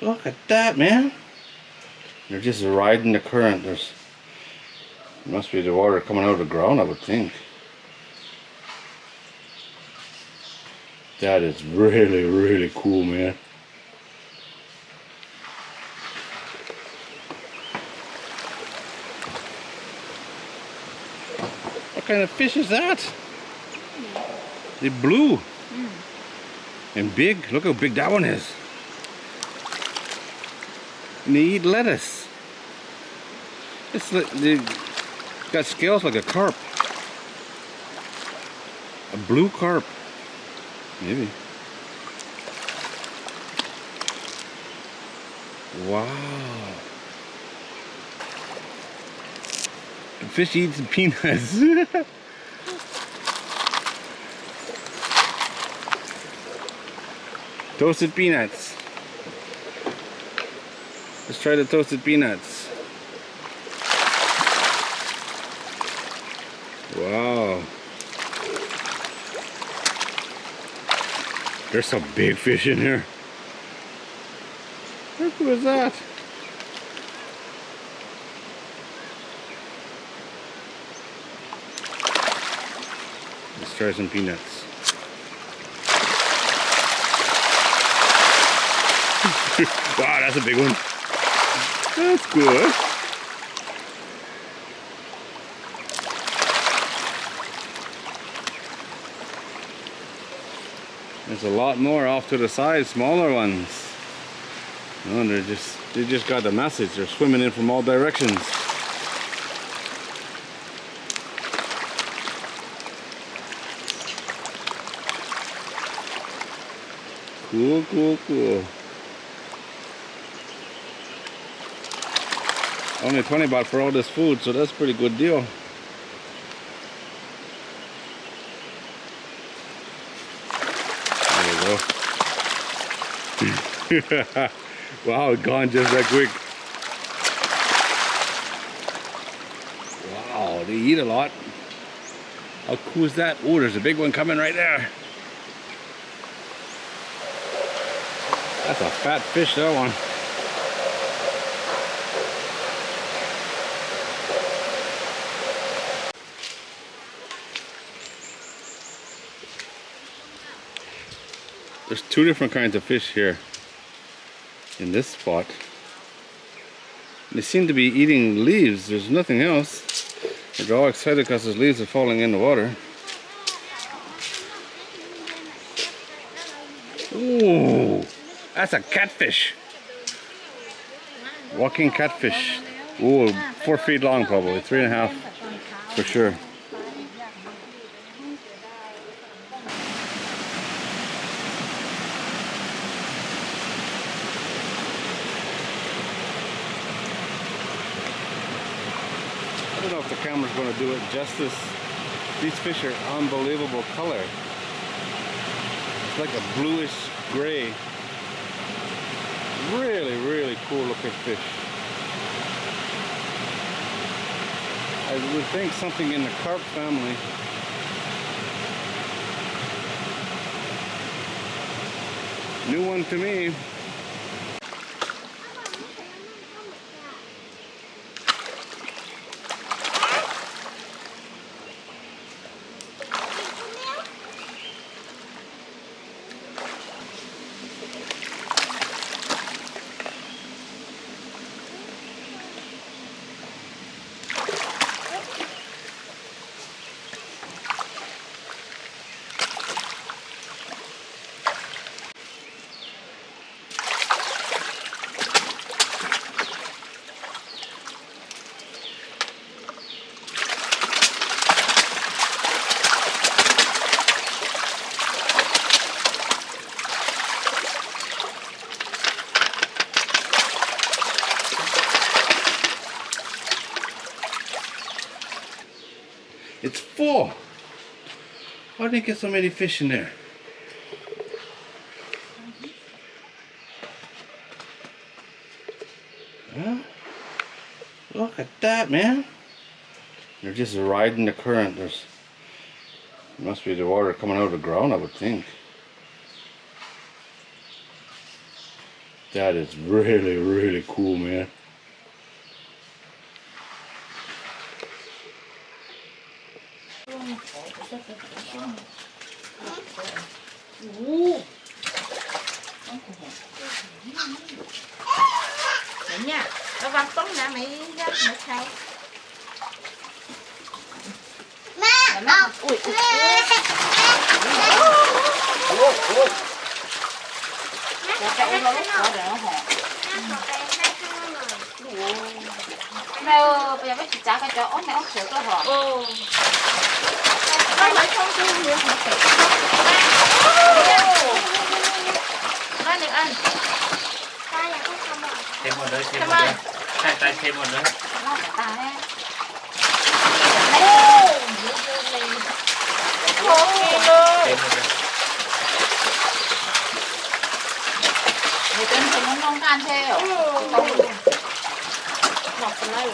Look at that, man. They're just riding the current. There's must be the water coming out of the ground, I would think. That is really, really cool, man. What kind of fish is that? They're blue. And big. Look how big that one is. And they eat lettuce. It's like they got scales like a carp. A blue carp. Maybe. Wow. The fish eats peanuts. Toasted peanuts. Let's try the toasted peanuts. Wow. There's some big fish in here. Look, who is that? Let's try some peanuts. Wow, that's a big one. That's good. There's a lot more off to the side, smaller ones. No, they just got the message. They're swimming in from all directions. Cool, cool, cool. Only 20 baht for all this food, so that's a pretty good deal. There you go. Wow, gone just that quick. Wow, they eat a lot. How cool is that? Oh, there's a big one coming right there. That's a fat fish, that one. There's two different kinds of fish here in this spot. They seem to be eating leaves. There's nothing else. They're all excited because those leaves are falling in the water. Ooh, that's a catfish. Walking catfish. Ooh, 4 feet long probably, 3.5 for sure. I don't know if the camera's going to do it justice. These fish are unbelievable color. It's like a bluish gray. Really, really cool looking fish. I would think something in the carp family. New one to me. It's full. How did they get so many fish in there? Huh? Look at that, man. They're just riding the current. There's must be the water coming out of the ground, I would think. That is really, really cool, man. Đấy nha, nó vào tống nè mấy sao. Mẹ. Ui. Mẹ ơi, bây giờ phải trả cái chỗ ốm này ốm sữa cơ hả? Nó phải không tiêu nhiều hả? Nó được ăn. Thêm một đứa, thêm một đứa. Hai tay thêm một đứa. Nó phải tà đấy. Thêm một đứa. Người tên thì nó ngon can theo. Ngọt lắm.